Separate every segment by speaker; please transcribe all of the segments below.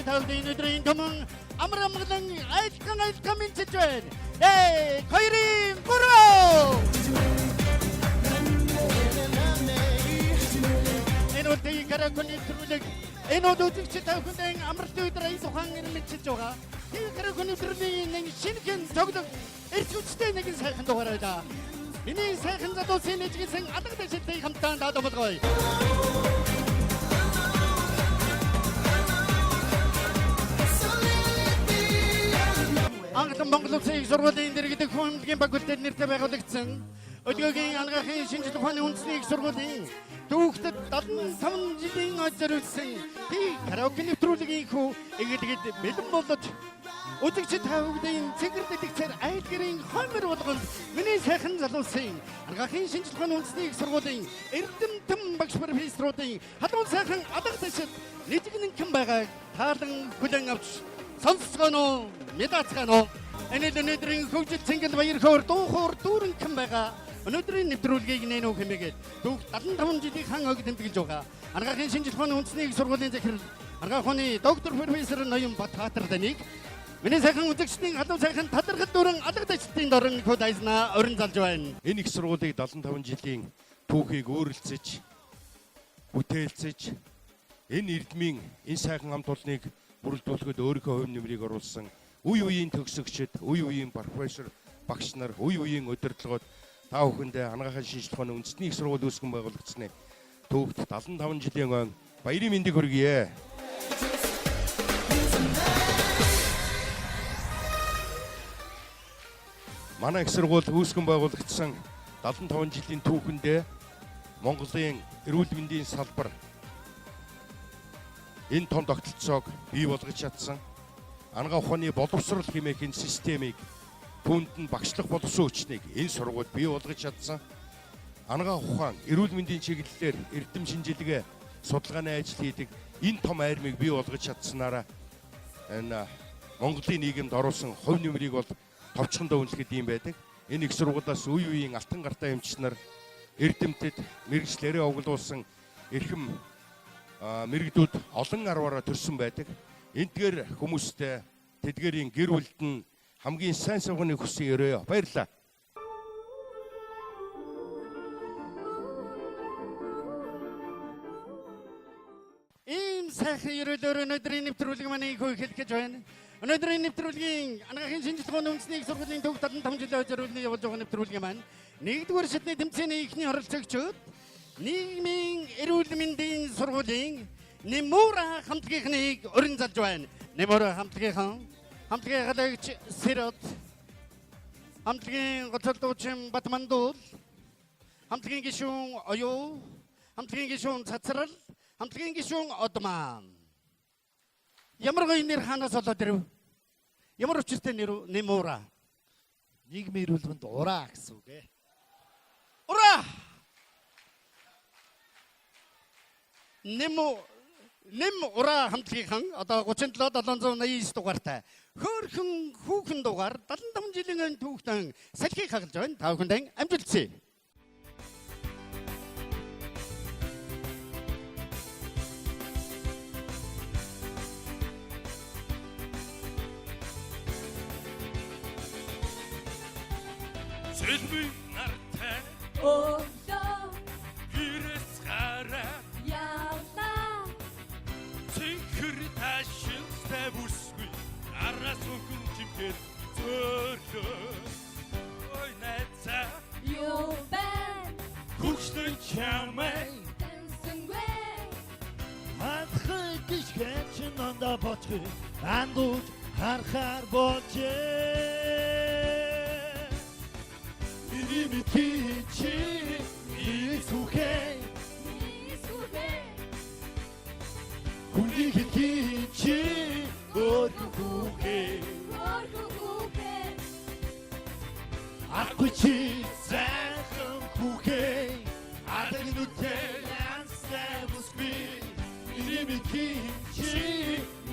Speaker 1: тавдын өдрийн төмөн амар амгалан айлтган мэдчиж байна. Хоёрын гурав. Энэ үеийн караконы төрөлөг энэ үдчиг тавхын амралт өдрийн тухайн мэдчиж байгаа. Энэ караконы төрлийн нэг шинхэн тоглог эрчүүцтэй нэг сайхан дугаар байлаа. Миний сайхан залуусын нэжгсэн алга дэшилтэй хамтдаа даадмалгоё. Англан Монгол Улсын их сургуулийн дэргэдэг хүмүүнлэгийн факультет нэртэй байгуулагдсан өдгөөгийн анагаахын шинжилгээ ухааны үндэсний их сургуулийн түүхтэд 75 жилийн зориулсан караоке нэвтрүүлгийн хүү игдгэд бэлэн болоод өдөгчд тавгдын цэнгэр дэлгэцээр айлгэрийн хоймор болгонд миний сайхан залуусын анагаахын шинжилгээ ухааны үндэсний их сургуулийн эрдэмтэн багш профессоруудын халуун сайхан алга дэшил нэжгэнэн байгааг таалан хүлээн авч сонсгоно мэдацгаано энэ өнөөдрийн хөгжил цэнгэл баяр хөөр дуухуур дүүрэн хэн байгаа өнөөдрийн нэвтрүүлгийг нэнүү хэмээгээд дүүх 75 жилийн хан ог тэмдэглэж байгаа анагаахын шинжилгээ ухааны үндэсний сургуулийн захирал анагаахны доктор профессор Ноён Батбаатар даныг миний сайхан үзэгчдийн халуун сайхан талархал дүүрэн алга дэшилтийн дорн кодайзнаа орон залж байна.
Speaker 2: Энэ их сургуулийг 75 жилийн түүхийг өөрлөцөж бүтээлцэж энэ эрдмийн энэ сайхан амт олныг бүрэлдүүлэхэд өөрийнхөө хувь нэмрийг оруулсан үе үеийн төгсөгчд, үе үеийн профессор, багш нар, үе үеийн удирдлагууд та бүхэндээ анагаахын шинжилгээ ухааны үндэсний их сургууль үүсгэн байгуулагдсны түүхт 75 жилийн он баярын мэндийг хүргье. Манай их сургууль үүсгэн байгуулагдсан 75 жилийн түүхэндээ Монголын эрүүл мэндийн салбар энэ том тогтолцоог бий болгож чадсан анагаах ухааны боловсрол хэмээх энэ системийг түүнд нь багшлах боловсон хүчнийг энэ сургууль бий болгож чадсан анагаах ухаан эрүүл мэндийн чиглэлээр эрдэм шинжилгээ судалгааны ажил хийдэг энэ том армийг бий болгож чадсанаараа энэ Монголын нийгэмд оруулсан хувь нэмрийг бол товчхондоо үнэлэхэд юм байдаг. Энэ их сургуулиас үе үеийн алтан гартай эмч нар эрдэмтэд мэрэгчлэрээ оглуулсан эрхэм мэрэгдүүд олон арваараа төрсөн байдаг. Эндгээр хүмүүстэй тэдгээрийн гэр бүлд нь хамгийн сайн сайхны хүсье өрөөё. Баярлалаа.
Speaker 1: Ийм сайхан өрөөлөөр өнөөдрийн нэвтрүүлэг маань хэлэх гэж байна. Өнөөдрийн нэвтрүүлгийн анагаахын шинжилгээ ухааны үндэсний их сургуулийн түүх 75 жилийн зориулсан явуулж байгаа нэвтрүүлэг маань нэгдүгээр шатны тэмцээний эхний оролцогчид нийгмийн эрүүл мэндийн сургуулийн Немура хамтлагийнхныг өрн залж байна. Немура хамтлагийн халагч Сэрот, хамтлагийн гоцолдуучин Батмандул, хамтлагийн гишүүн Оюу, хамтлагийн гишүүн Цацрал, хамтлагийн гишүүн Одман. Ямар гоё нэр ханаас олоод ирэв? Ямар учиртай нэр Немура?
Speaker 3: Нийгмийн эрүүл мэнд ураа гэсэн үг ээ.
Speaker 1: Ура! Нэм ура хамтлагийн одоо 37 789 дугаартай хөөрхөн хүүхэн дугаар 75 жилийн түүхтэн салхийг хагалж байна. Та бүхэнд амжилтсэ.
Speaker 4: Сэлми нартай
Speaker 5: Өлөө
Speaker 4: гэрээс гараа
Speaker 5: явлаа
Speaker 4: цэнхэр ташин ставусгүй араас өгөн чимгээр зөрлөө ой найцаа
Speaker 5: юу байна
Speaker 4: хүчлэн чамай
Speaker 5: тэнсэнгүй
Speaker 3: Хатхай гიშгэн чинонда боцгой андууч харахаар болжээ. Inimiti isuke Kundikichi Orkuke Akuchi Zaham Kuke Adaginute Lansabuspi Inimiti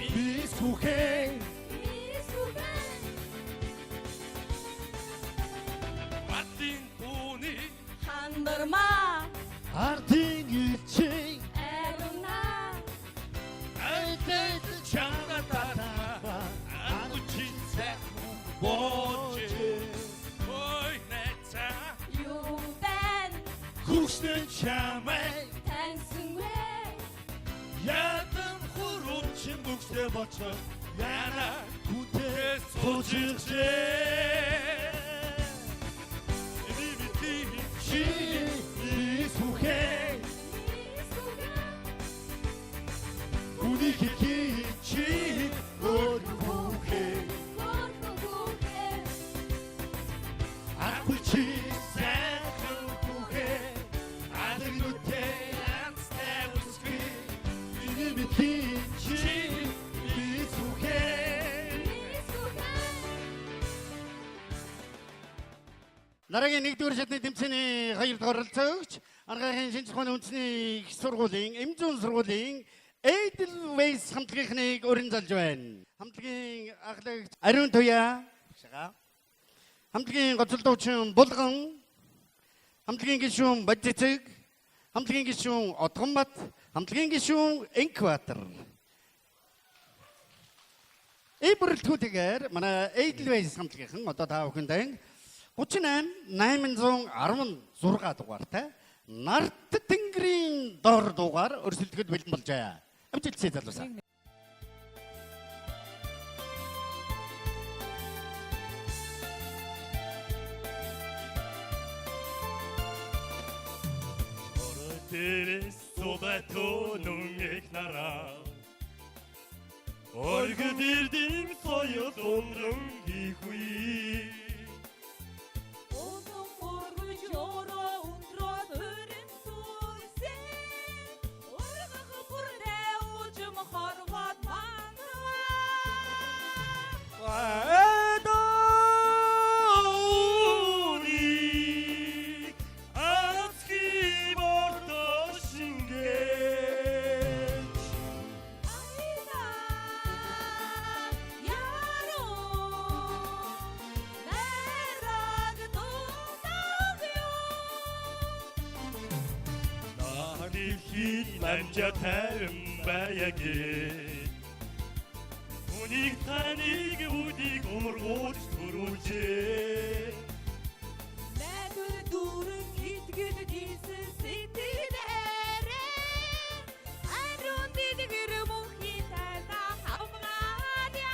Speaker 3: isuke
Speaker 5: Handırma
Speaker 3: Ardın için
Speaker 5: Eruna
Speaker 4: Aytaydı çağda
Speaker 3: Бүгдэн чамайг
Speaker 5: таньсангүй
Speaker 3: ядан хуруучин бүгсээ боцоо яна хүнтэй суучихжээ. Чи исүхэй Үнийг чи өөрхөхэй Ахгүй чи сайхан бүхэй Адрынутэй янзтай үсгүй Миний мэдхий чи исүхэй.
Speaker 1: Дараагийн 1-р шатны тэмцээний 2-р оролцогч Аргахын шинжлэх ухааны үндэсний их сургуулийн Эмзүүн сургуулийн Edelweiss хамтлагийнхныг өрн залж байна. Хамтлагийн ахлагч Ариун Туяа, хамтлагийн гоцолдуучин Булган, хамтлагийн гишүүн Бажицэг, хамтлагийн гишүүн Отгонбат, хамтлагийн гишүүн Энкватер. Бүрэлдэхүүнтэйгээр манай Edelweiss хамтлагийнхан одоо та бүхэнд 38,816 дугаартай Нарт тэнгэрийн дор дугаар өрсөлдөхөд бэлэн болжээ. Амжилттай залуусаа.
Speaker 4: Дээрээс суудаатуу нүнгэк нараа Оргид ирдэм соёл ундран гихүй
Speaker 5: Одон моргож ороо ундраад өрн сүрсэн Оргох бүрдээ уужим хорвоод мандаа
Speaker 4: Намжа тайван баягээ Үнийг таныг үдийг ургууч төрүүлжээ
Speaker 5: Найдвар дүүрэн итгэл дийсэн сэтгэлээрээ Ариун дэдгэр мөнхий тайна хамгаалъя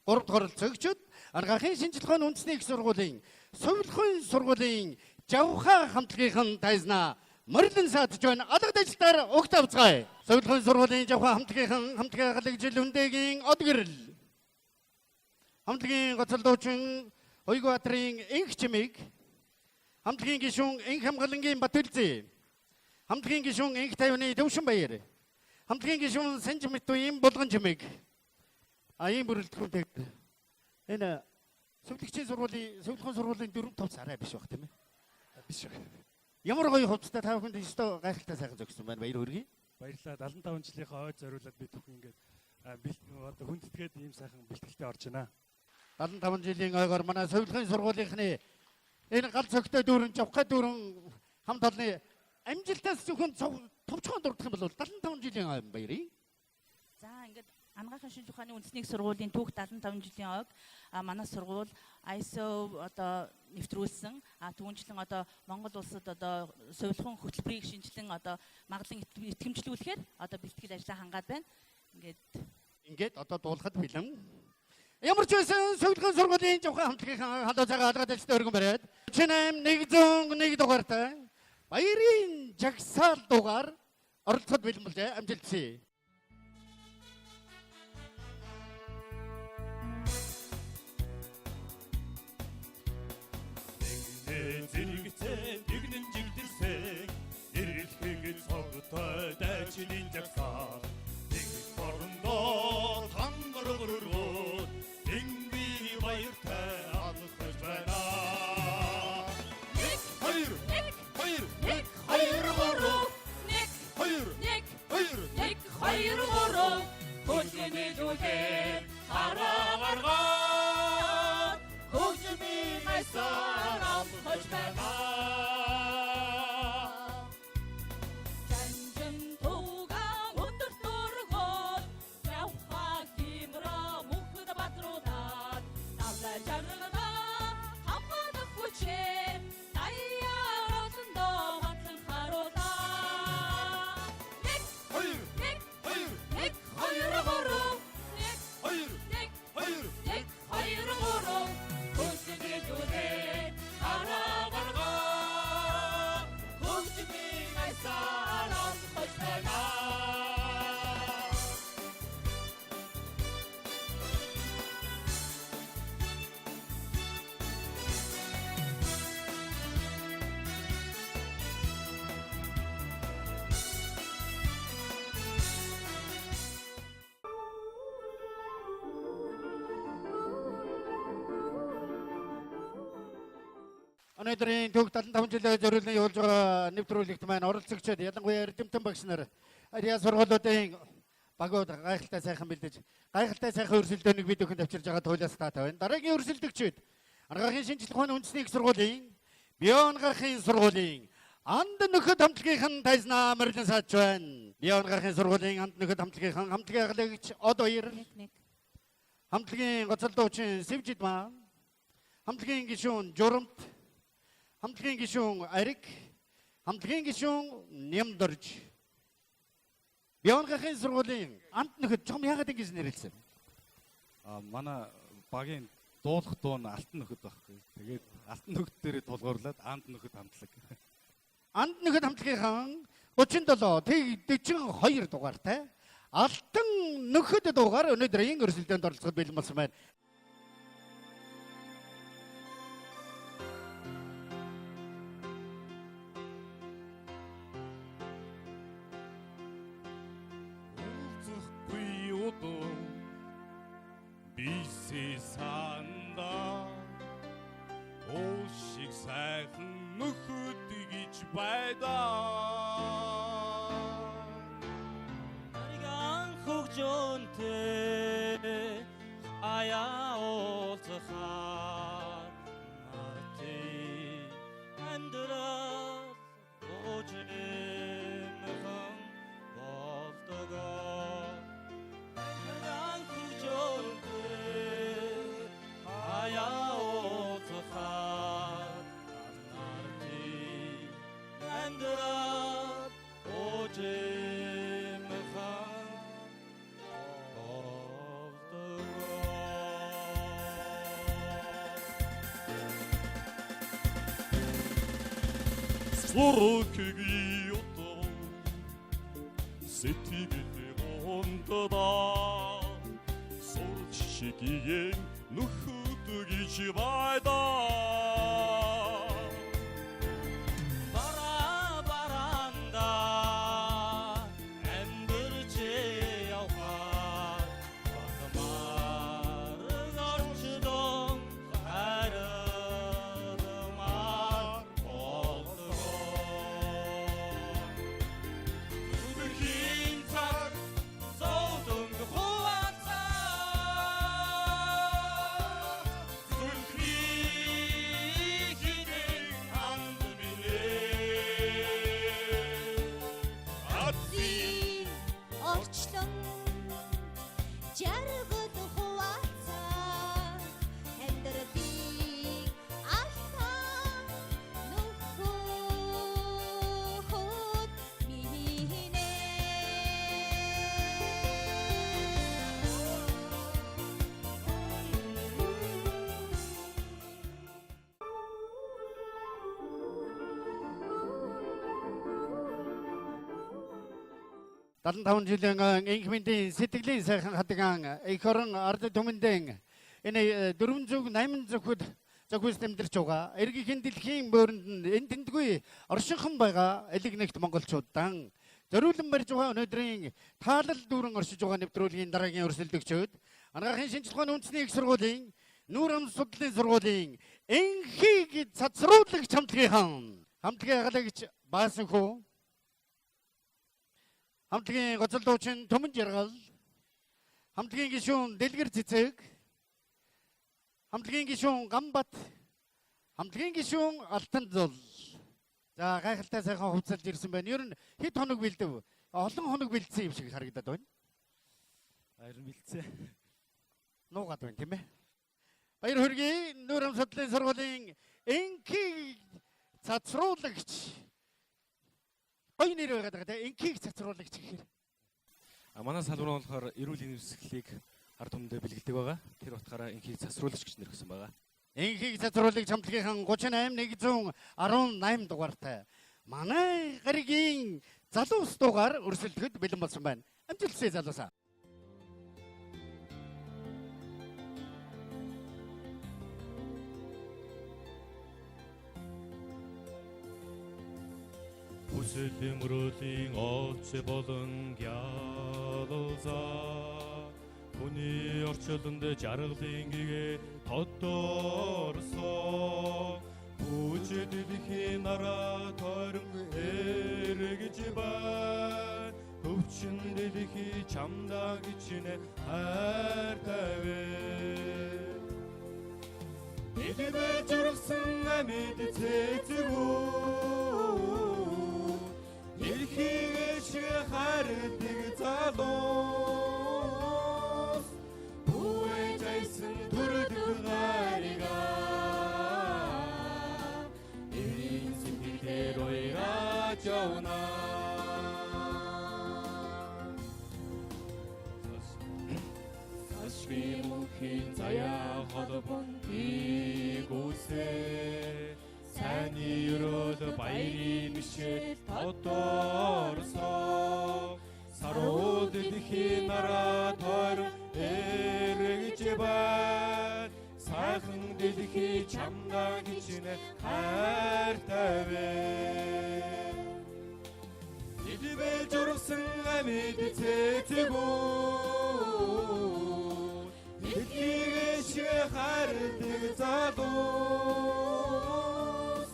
Speaker 1: Гуравт оролцогчид Аргахын шинжлэх ухааны үндэсний их сургуулийн Совилхын сургуулийн Жавха хамтлагийнхан тайзнаа морилон саадж байна. Алгад ажилтаар огт авцгаая. Совилхын сургуулийн Жавха хамтлагийнхан хамтлагийн халагжил хүндэгийн од гэрэл. Хамтлагийн гоцолдуучин Ойгбаатарын Энх чимэг, хамтлагийн гишүүн Энх хамгаалангийн Батүлзээ, хамтлагийн гишүүн Энх тайвны Төвшин Баяр, хамтлагийн гишүүн Санжимтуийн Булган чимэг. Ийм бүрэлдэхүүнтэй энэ Совилхын сургуулийн 4-5 сарай биш баг тийм ээ.
Speaker 2: Биш.
Speaker 1: Ямар гоё хувцастай та бүхэнд өстө гайхалтай сайхан зогссон байна. Баяр хүргэе.
Speaker 4: Баярлалаа 75 жилийнхаа ойд зориулаад бид бүхэн ингээд одоо хүндэтгээд ийм сайхан бэлтгэлтэй орж байна.
Speaker 1: 75 жилийн ойгоор манай Совилхын сургуулийнхны энэ гал цогтой дүүрэн Жавхай дүүрэн хамт олонны амжилтаас зөвхөн товчхон дурдах юм бол 75 жилийн ой баярыг.
Speaker 6: За ингээд Аргахын шинжлэх ухааны үндэсний их сургуулийн түүх 75 жилийн ойг манай сургууль ISO одоо нэвтрүүлсэн түүнчлэн одоо Монгол улсад одоо Совилхын хөтөлбөрийг шинжилэн одоо магадлан итгэмжлүүлэхээр одоо бэлтгэл ажлаа хангаад байна. Ингээд
Speaker 1: одоо дуулахад бэлэн. Ямар ч байсан Совилхын сургуулийн Жавхай хамтлагийн халуун цагаан алгад ажилтны өргөн бариад 38,101 дугаартай баярын жагсаал дугаар оролцоход бэлэн болжээ. Амжилт хүсье.
Speaker 4: Зэрэгцээ нэгэн жигдэрсэг эргэлхэг цогтой дайчнын жагсаал нэг хорондоо тангаргөрөө энби баяртай алхаж байна. Нэг хоёр
Speaker 5: Нэг хоёр гурав
Speaker 3: жилүүдэд хараагаргаад хөгжмийн айсаар амтгаж байна.
Speaker 5: Жанжин туга өндөр дургууд явхаа химра мөхөд батруудаад навлаа жаргана хамгаалах хүчээр даяар олондоо хатлан харуулаа. Нэг
Speaker 3: Хоёр,
Speaker 5: нэг
Speaker 3: хоёр,
Speaker 5: нэг хоёр гурав нэг
Speaker 3: хоёр,
Speaker 5: нэг
Speaker 3: хоёр.
Speaker 5: нэг хоёр гурав хөгжмийн жилүүдэд
Speaker 3: хараагаргаад хөгжмийн айсаар амтгаж байна.
Speaker 1: Өнөөдрийн төг 75 жилийн зориулсан явуулж байгаа нэвтрүүлэгт маань оролцогчид ялангуяа эрдэмтэн багш нар ариа сургуулиудын багууд гайхалтай сайхан бэлдэж гайхалтай сайхан өрсөлдөөнийг бид бүхэнд авчирж байгаа туйлаас таатай байна. Дараагийн өрсөлдөгчид Анхаарахын шинжилгээ ухааны үндэсний их сургуулийн Бион анхаарахын сургуулийн Анд нөхөд хамтлагийн тайзнаа Мөрлөн саач байна. Бион анхаарахын сургуулийн Анд нөхөд хамтлагийн хамтлагийн ахлагч Од Баяр,
Speaker 6: нэг
Speaker 1: хамтлагийн гоцолдуучин Сэвжид маань, хамтлагийн гишүүн Журамт, хамтлагийн гишүүн Арик, хамтлагийн гишүүн Нямдорж. Бион анхаарахын сургуулийн Анд нөхөд чом яагаад ингэж нэрлэсэн?
Speaker 4: Манай багийн дуулах дуу нь алтан нөхөд байхгүй. Тэгээд алтан нөхөд дээрээ тулгуурлаад анд нөхөд хамтлаг.
Speaker 1: Анд нөхөд хамтлагийн 37 42 дугаартай алтан нөхөд дугаар өнөөдрийн өрсөлдөөнд оролцоход бэлэн болсон байна.
Speaker 3: Уулзахгүй удаа бисээ санда Ошиг сайхан нөхөд гэж байдаа.
Speaker 7: Нариган хөгжөөнтэй аяа уулзахаар нартий амьдрал ожимхан болтогоо. Нариган хөгжөөнтэй аяа уулзахаар нартий амьдрал ожимхан
Speaker 3: Суркиги ото сэтгэлээ онтодоо сурчигийн нөхөд гэж байдаа.
Speaker 7: баранда амьдэрч явхаар багмаар орчдон хайрмаар
Speaker 3: Өдөрхийн цаг
Speaker 7: зовлон хуваацаа
Speaker 3: зүрхний хинэн ханд минь Атси
Speaker 8: Орчлон жаргал хуваацаа амьдралыг алтан нөхөд минь
Speaker 1: Талантаун жилийн инхмэнтийн сэтгэлийн сайхан хадгаан их орон ард түмэндэн энэ 400-800 хүд зохиос тэмдэрч байгаа. Эргийн дэлхийн бөөрөнд энэ тэмдгүй оршинхан байгаа элэг нэгт монголчуудаа зориулан барьж байгаа өнөөдрийн таалал дүүрэн оршиж байгаа нэвтрүүлгийн дараагийн өрсөлдөгчид Анхаарахын шинжилгээ ухааны үндэсний их сургуулийн Нүүрам судлалын сургуулийн энхийг цацруулагч хамтлагийн ахлагч Хамтлагийн гишүүн Дэлгэр Цэцэг, хамтлагийн гишүүн Гамбат, хамтлагийн гишүүн Алтан Зул. За гайхалтай сайхан хувцалж ирсэн байна. Ер нь хэд хоног бэлдэв? Олон хоног бэлдсэн юм шиг харагдаад байна.
Speaker 4: Харин бэлдсэн.
Speaker 1: Нуугаад байна тийм ээ. Баяр хүргэе. Нүүрам судлалын сургуулийн энхийг цацруулагч. Гоё нэр байгаад байгаа тийм энхийг цацруулагч гэхээр.
Speaker 9: Манай салбар нь болохоор эрүүл мэндийн хэсгэлийг ард түмэндээ бэлгэлдэг байгаа. Тэр утгаараа энхийг цасруулагч гэж нэр өгсөн байгаа.
Speaker 1: Энхийг цацруулагч хамтлагийн 38118 дугаартай манай гаригийн залуус дугаар өрсөлдөхөд бэлэн болсон байна. Амжилтсаа залуусаа.
Speaker 3: Хүсэл мөрөлийн оц болон гялзаа хүний орчлонд жаргалын гэгээ тодорсоо бүжид дэлхийн нараа тойрон эргэж бай өвчин дэлхий чамдаа гिचнэ хайртай вэ Эдгээр журсан амьд цэцгүү Ирхийгэж хардаг залуус Бүэж айсан төрөлх гаригаа Эрийн сэтгэлээр уйраж явна Сашри мөнхийн заяа холбон игүсэ Сайны өрөөл баярын мишэл тодорсоо Сарууд дэлхийн нараа тойрон эргэж бай Сайхан дэлхий чамдаа гिचнэ хайртай вэ Эдгээр журсан амьд цэцгүү Эдгийгэж хардаг залуус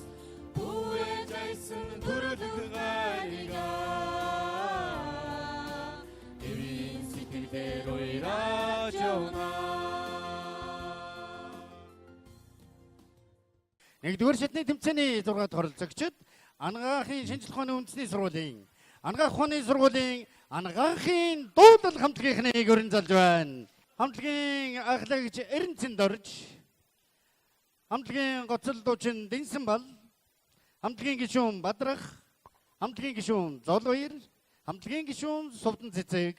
Speaker 3: Бүэж айсан төрөлх гаригаа Эрийн сэтгэлээр уйраж явна
Speaker 1: Нэгдүгээр шатны тэмцээний 6-р оролцогчид Ангаахын шинжлэх ухааны үндэсний сургуулийн Ангаах ухааны сургуулийн Ангаахын дуудлал хамтлагийнхныг өрн залж байна. Хамтлагийн ахлагч Эренцэн Дорж, хамтлагийн гоцол дуучин Дэнсэн Бал, хамтлагийн гишүүн Бадрах, хамтлагийн гишүүн Золбаяр, хамтлагийн гишүүн Сувдан Цэцэг.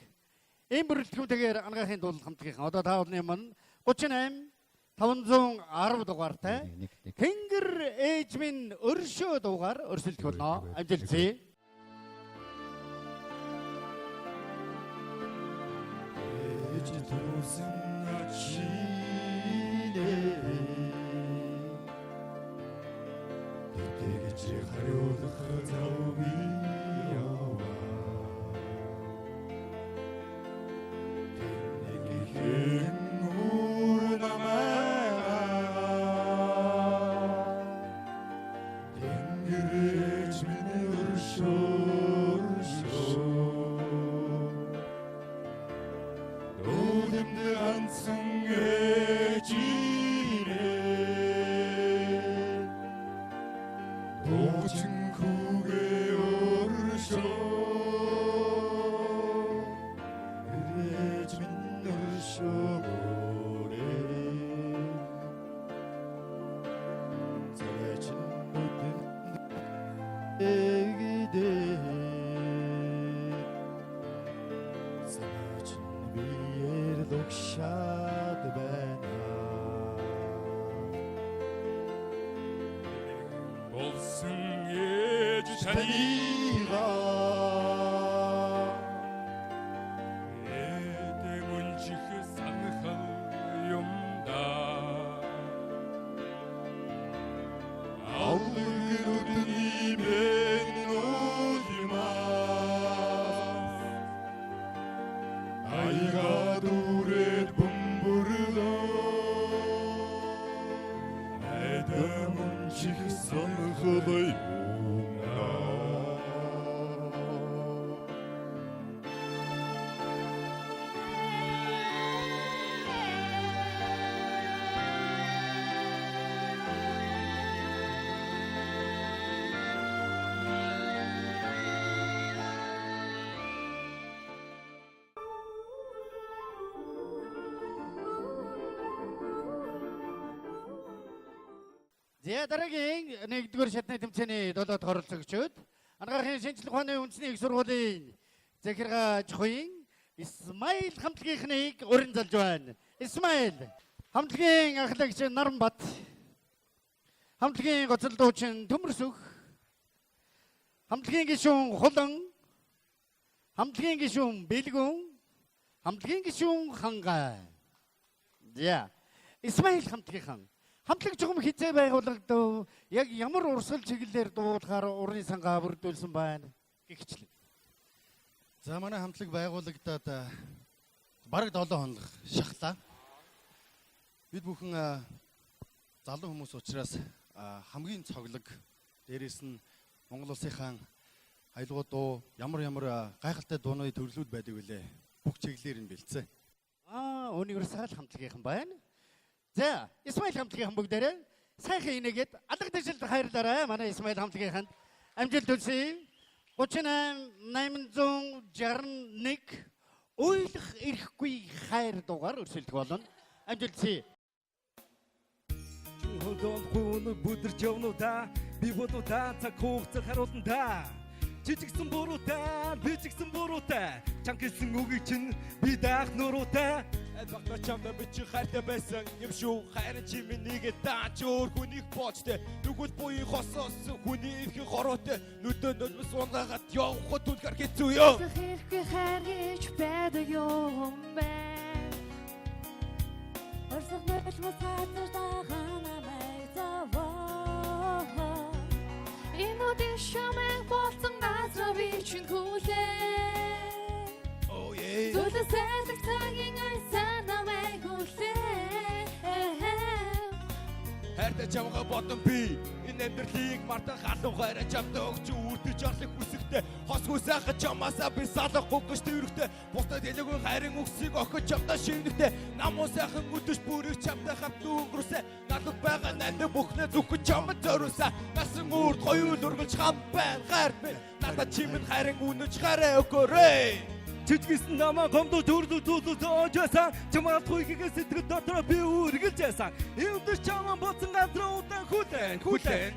Speaker 1: Ийм бүрэлдэхүүнтэйгээр Ангаахын дуудлал хамтлагийнхан одоо таавны өмнө 38,510 дугаартай Тэнгэр ээж минь өршөө дугаар өрсөлдөх болно. Амжилтсаа.
Speaker 3: Ежитүүсэн ачинэ Тэгэж хариулах завгүй яваа Тэнэг нүр намаа Тэнгэр ээж минь өршөө Ганцхан ээжинэ Дуучин хүүгээ өршөө Ээж минь өршөөгөөрэ Цэчин нүдэн эгдээ Цэчин биер лукшад байна Болсон ээж таньгаа Эдэ мөнчих санахал юм да Алгэрүүдний мэн уулмаас Айгаа дүүрээд бөмбөрлөө Эдэ мөнчих санахал юм да
Speaker 1: За дараагийн 1-р шатны тэмцээний 7 дахь оролцогчид анагаахын шинжлэх ухааны үндэсний их сургуулийн захиргааж буян Исмаил хамтлагийнхныг урин залж байна. Исмаил хамтлагийн ахлагч Наранбат, хамтлагийн гоцол дуучин Төмөрсөх, хамтлагийн гишүүн Хулан, хамтлагийн гишүүн Бэлгүн, хамтлагийн гишүүн Хангай. За Исмаил хамтлагийнхан хамтлаг жигм хизээ байгуулагдав. Яг ямар урсгал чиглэлээр дуулахаар урны сангаа бүрдүүлсэн байна гихчлээ.
Speaker 10: За манай хамтлаг байгуулагдаад бараг 7 хоног шахлаа. Бид бүхэн залуу хүмүүс учраас хамгийн цоглог дээрээс нь Монгол улсынхаа аялгуу дуу ямар гайхалтай дуунууд төрлүүд байдаг вүлээ. Бүх чиглэлээр нь бэлдсэн.
Speaker 1: Универсал хамтлагийнхан байна. За, Исмаил хамтлагийнхан бүгдээрээ сайхан инегээд алга дэжлд хайрлаарай. Манай Исмаил хамтлагийнханд амжилт хүсье. 38,861 уйлах ирэхгүй хайр дугаар өрсөлдөх болно. Амжилт хүсье.
Speaker 11: Hold хүн бүдэрч явнуудаа би бодуудаа цаг хугацаар харуулнаа. Жижигсэн буруутай, бичигсэн буруутай. Чангалсан үгийг чинь би даах нуруутай. Багтаа чамда би чи хайртай байсан юм шүү. Хайрын чимээ нэгэ даач өөр хүнийг боочтой. Нүгэл буй хосоос хүний их хороотой. Нүдөө нүдмэс унгагаад явхад түлхэр хэцүү ёо.
Speaker 5: Хэрхээ хайрч байдаг юм бэ. Орсох мэлмэс хатар дагана майзаваа. Инуди шамэн болцон газар би чин хүлээ.
Speaker 11: Oh yeah.
Speaker 5: Зүлэ сэлэг цагийн айсан намайг хүлээ.
Speaker 11: Хайртай чамгаа бодон би энэ амьдралыг мартах халуун хайраа чамтай өгч үрдэж орлох хүсэхтэй хос хүсээх чамаасаа би салахгүй гэж төвөрхтэй бусдад хэлээгүй хайрын үгсийг өгч чамтай шингэхтэй намуу сайхан өдөж бүрийг чамтай хамт өнгөрөөсэй надад байгаа найдаа бүхнээ зүгт чамд зориулсаа насан үрд хоёул өргөлж хам байна хайр минь надад чимэд хайрын үнэж хараа өгөөрэй. Чичгсэн намаа гомдол төрлөтөөжсэн чамаа туйгээс сэтгэл дотор би үргэлж яасан эвдэр чамаа боцсон газар удаан хүлэн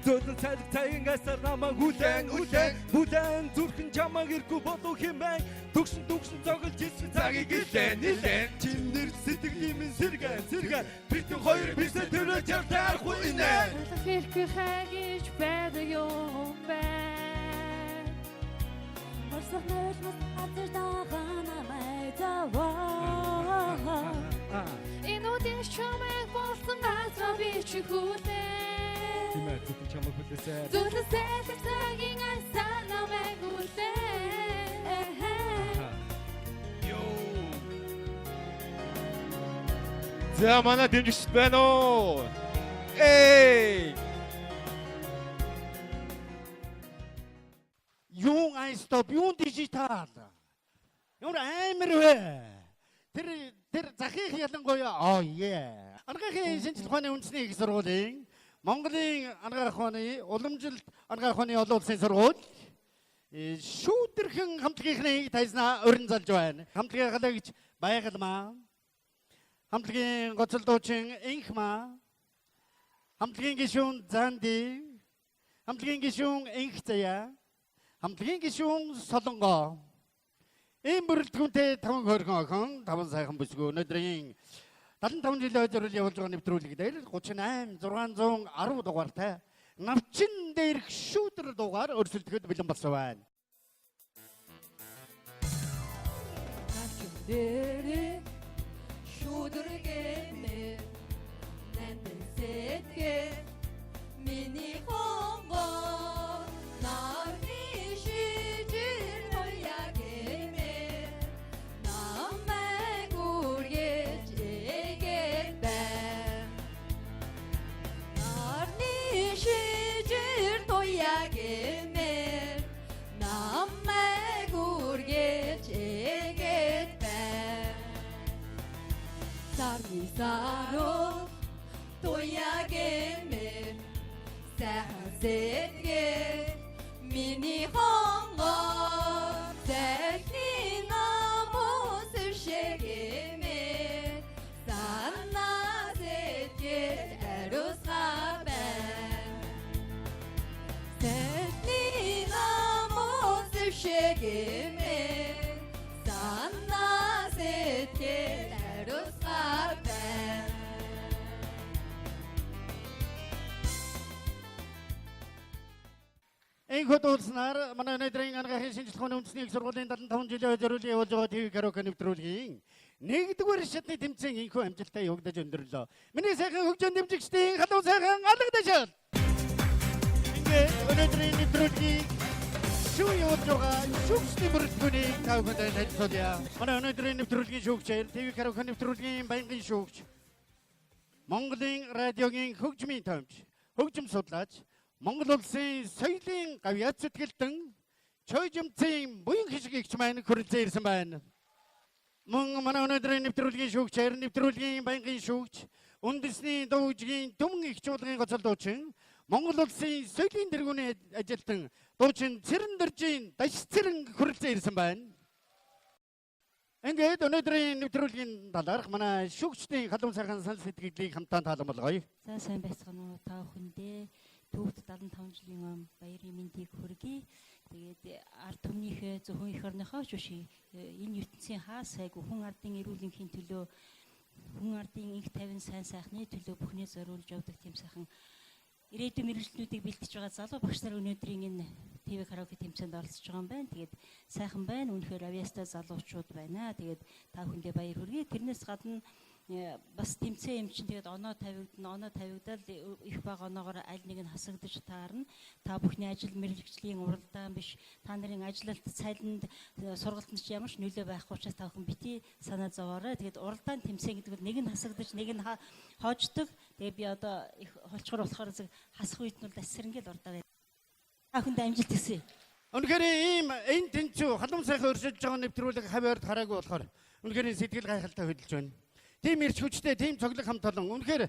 Speaker 11: зөөлөн цайлаг цагийн гасар намаа хүлэн бүлэн зүрхэн чамаа гэргүй болов хэмээн төгшин зоголж ирсэн цагийг нилэн чинэр сэтгэлийн минь сэргэн битэн хоёр бисээ төрөж явтаар хуйнэ
Speaker 5: Хэрхээ хайгич байдаг юм бэ. Орсох мэлмэс хатар дагана майзаваа. Инуди шамэн болцсон газар би чи хүлээ.
Speaker 11: Тимээ зүгт чамаа хүлээсэй.
Speaker 5: Зүлэ сэлэг цагийн айсан намайг хүлээ.
Speaker 11: За манай дэмжигч байна уу? Эй!
Speaker 1: Юун айстоп, юун дижитал. Ямар амар вэ? Тэр захих ялангуяа анагаахын шинжлэх ухааны үндэсний их сургуулийн Монголын анагаах ухааны уламжилт анагаах ухааны олон улсын сургууль шүүдэрхэн хамтлагийнхныг тайзнаа урин залж байна. Хамтлагийн халагч Байгалмаа, хамтлагийн гоцол дуучин Инхмаа, хамтлагийн гишүүн Занди, хамтлагийн гишүүн Инхцая, хамтлагийн гишүүн Солонгоо. Ийм бүрэлдэхүүнтэй 5 хоригон охин 5 сайхан бүсгүй өнөөдрийн 75 жилийн зориул явуулж байгаа нэвтрүүлэг дээр 38,610 дугаартай навчин дээрх шүүдэр дугаар өрсөлдөхөд бэлэн болсон байна.
Speaker 5: Навчин дээр шүүдэргэнэ нандин сэтгэ миний хонгоо нарны шижир хоёягэмэ намайг үргэж эгээд байна нарны шижир хоёягэмэ намайг үргэж эгээд байна Sarni saro toyageme Сахазэтгэ миний хонгоо зэлний намус шигэмэ санаа зэтгэж ариусгаа байна
Speaker 8: шигэмээ санаа сэтгэл хариуцгаар байна.
Speaker 1: Энэхүү дуулснаар манай өнөөдрийн анхаарал шинжилгээ ухааны үндэсний их сургуулийн 75 жилийн зориулсан явуулж байгаа ТV караоке нэвтрүүлгийн 1-р шатны тэмцээн энэхүү амжилттай явагдаж өндөрлөө. Миний сайхан хөгжим дэмжигчдийн халуун сайхан алгадашаал. Ингээд өнөөдрийн нэвтрүүлгийн шүүн явуулж байгаа шүүгчдийн бүрэлдэхүүнийг та бүхэнд танилцуулъя. Манай өнөөдрийн нэвтрүүлгийн шүүгчээр ТV караоке нэвтрүүлгийн баянгын шүүгч Монголын радиогийн хөгжмийн томч, хөгжим судлаач, Монгол улсын соёлын гавьяат сэтгэлтэн Чойжимцын буян хишиг эгч маань хүрэлцэн ирсэн байна. Мөн манай өнөөдрийн нэвтрүүлгийн шүүгчээр нэвтрүүлгийн баянгын шүүгч үндэсний дуужгийн түмэн эгч уулгын гоцол дуучин Монгол улсын соёлын тэргүүний ажилтан дуучин Цэрэн Доржийн Даш Цэрэн хүрэлцэн ирсэн байна. Ингээд өнөөдрийн нэвтрүүлгийн талаарх манай шүүгчдийн халуун сайхан санал сэтгэлийг хамтдаа таалан болгоё.
Speaker 6: За сайн байцгаана уу та бүхэндээ. Түүхт 75 жилийн ом баярын мэндийг хүргэе. Тэгээд ард түмнийхээ зөвхөн эх орныхоо ч биш энэ ертөнцийн хаа сайгүй хүн ардын эрүүл энхийн төлөө хүн ардын инх тавин сайн сайхны төлөө бүхнээ зориулж явдаг тийм сайхан ирээдүйн мэргэжлүүдийг бэлтэж байгаа залуу багш нар өнөөдрийн энэ ТV караоке тэмцээнд оролцож байгаа юм байна. Тэгээд сайхан байна. Үнэхээр авьяастай залуучууд байна. Тэгээд та бүхэндээ баяр хүргэе. Тэрнээс гадна бас тэмцээн юм чинь тэгээд оноо тавигдал их бага оноогоор аль нэг нь хасагдаж таарна. Та бүхний ажил мэргэжлийн уралдаан биш та нарын ажилалт цалинд сургалтанд ч ямар ч нөлөө байхгүй учраас та бүхэн бити санаа зовоорой. Тэгээд уралдаан тэмцээн гэдэг нь нэг нь хасагдаж нэг нь хоождог. Тэгээд би одоо их холчгор болохоор хасах үед нь асрангэл урдаа байна. Та бүхэнд амжилт хүсье.
Speaker 1: Үнэхээр ийм энэ тэнцүү халуун сайхан өршөж байгаа нэвтрүүлэг хавьяард хараагүй болохоор үнэхээр сэтгэл гайхалтай хөдөлж байна. Тийм ирч хүчтэй, тийм цоглог хамт олон. Үнэхээр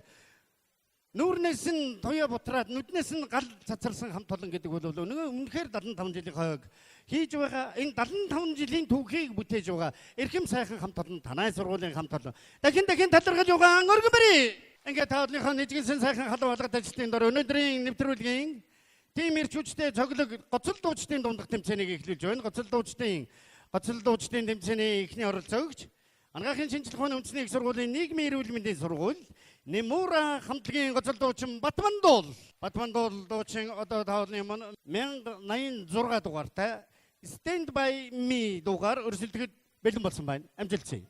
Speaker 1: нүүрнээс нь туяа бутраад, нүднээс нь гал цацарсан хамт олон гэдэг бол үнэхээр 75 жилийн хойг хийж байгаа энэ 75 жилийн түүхийг бүтээж байгаа эрхэм сайхан хамт олон танай сургуулийн хамт олон. Дахин талархаж байгаа өргөн барь. Ингээд та бүхнийхөө нэгэн сайхан халуун алгад ажилтны дор өнөөдрийн нэвтрүүлгийн тийм ирч хүчтэй цоглог гоцол дуучдын дундах тэмцээнийг эхлүүлж байна. Гоцол дуучдын тэмцээний эхний оролцогч Анхаарал шинжилгээ ухааны үндэсний их сургуулийн нийгмийн эрүүл мэндийн сургууль Немура хамтлагийн гоцол дуучин Батмандуул дуучин одоо таавны 1086 дугаартай Stand by me дугаар өрсөлдөхөд бэлэн болсон байна. Амжилт хүсье.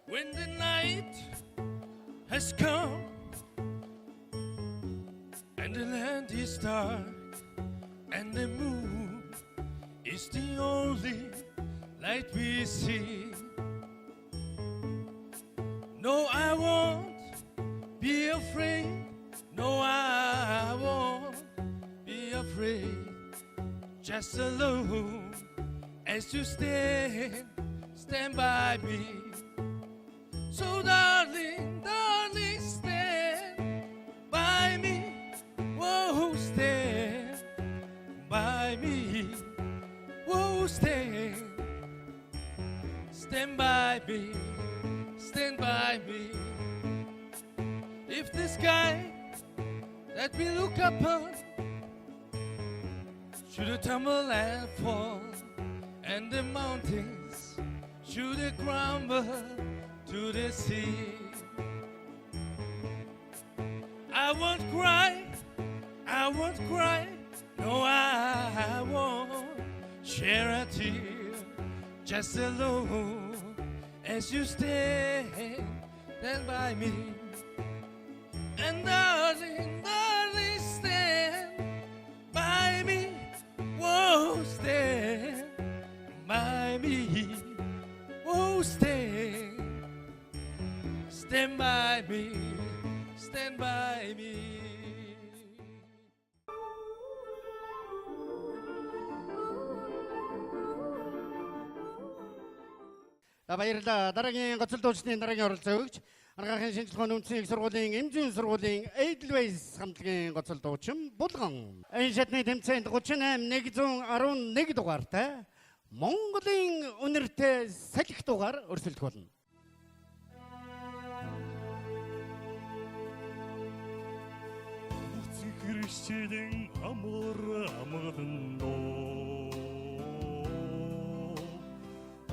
Speaker 3: When the night has come and the land is dark and the moon is the only light we see. No, I won't be afraid. No, I won't be afraid. Just alone as you stand by me. So darling, stand by me. Whoa, stand by me. Whoa, stand by me, stand by me. If the sky that we look upon should tumble and fall, and the mountains should crumble to the sea, I won't cry, no, I won't share a tear, just alone as you stand by me. And darling, stand by me. Whoa, stand by me. Whoa, stand by me. Stand by me.
Speaker 1: Баярлалаа. Дараагийн гоцол дуучдын дараагийн оролцогч Анхаарал шинжилгээ ухааны үндэсний их сургуулийн эмзэн сургуулийн Edelweiss хамтлагийн гоцол дуучин Булган. Энэ шатны тэмцээнд 38-111 дугаартай Монголын үнэртэй салхи дугаар өрсөлдөх болно.
Speaker 3: Гэрэгчдэн амар амгаландоо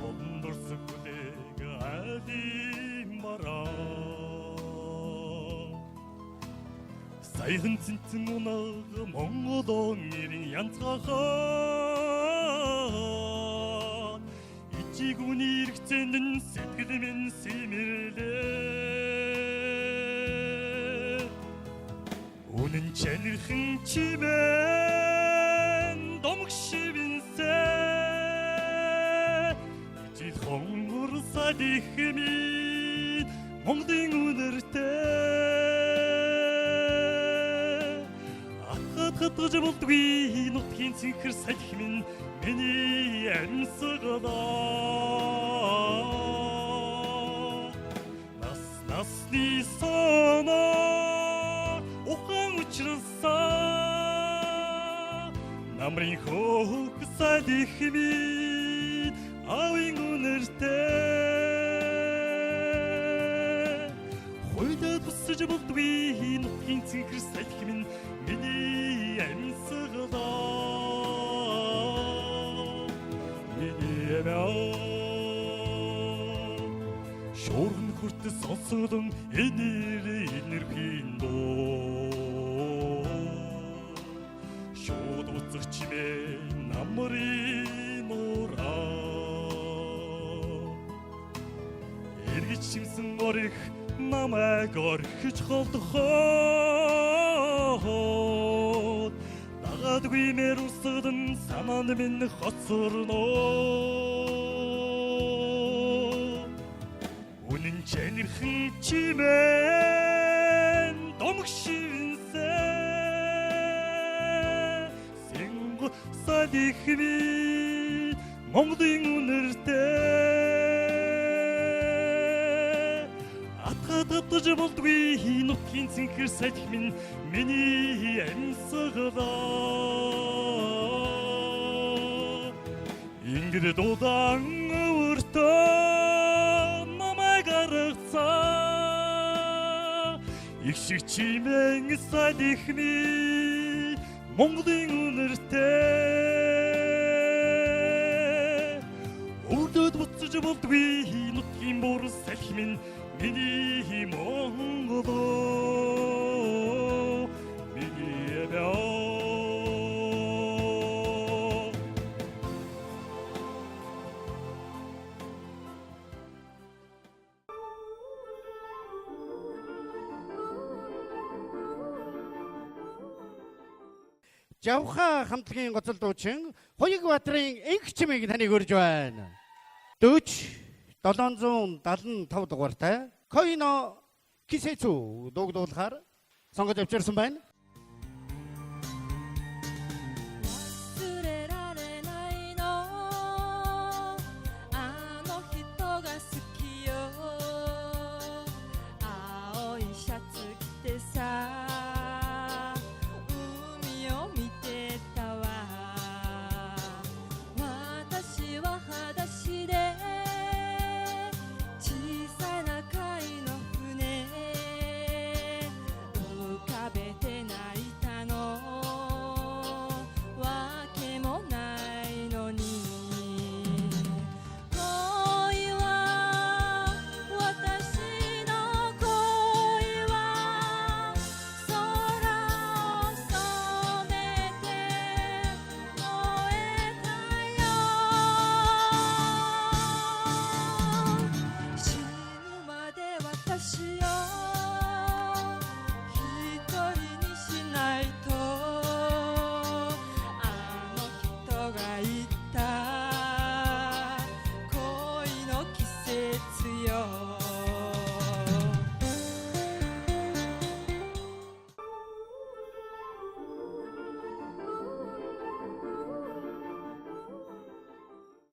Speaker 3: Ондорсог хүлээг айлын бараа Саяхан цэнцэн унаг Монголон нэрийн янцгахаа Ичиг үний иргцэндэн сэтгэл минь симэрлээ Үнэн чанархан чимэн домог шивэнсэ Ижил хонгор салихмин Монголын үнэртэй Атгаж болдгүй нутгийн цэнхэр салхимин Миний амьсгалаа Насны соноо Ухан учрасаа Намрын хөөх салхимин Авын үнэртэй Хойдод босож болдгүй нутгийн цэнхэр салхимин Миний амьсгалаа Миний Шуурн хүртэл сонсогдон энергийн дуу Шууд уцах чимээ намрын ураа Эргэж чимсэн орих намайг орхиж холдохоо Дагаадгүй мэр усгдан санаанд минь хоцорноо Үнэн чанархан чимэн домог шивэнсэ Сэнго салихмин Монголын үнэртэй Атгадж болдгүй нутгийн цэнхэр салхимин Миний амьсгалаа Ингэр дудаан өртөө намайг аргацаа Их шиг чимэн салихмин Монголын үнэртэй Өрдөөд буцаж болдгүй нутгийн бүр салхимин Миний Монголоо Миний
Speaker 1: Жавха хамтлагийн гоцол дуучин Хоёг Баатарын энх чимээг таныг өрж байна. 4775 дугаартай Койно Кисэцүү дууглуулахаар сонгож авчирсан байна.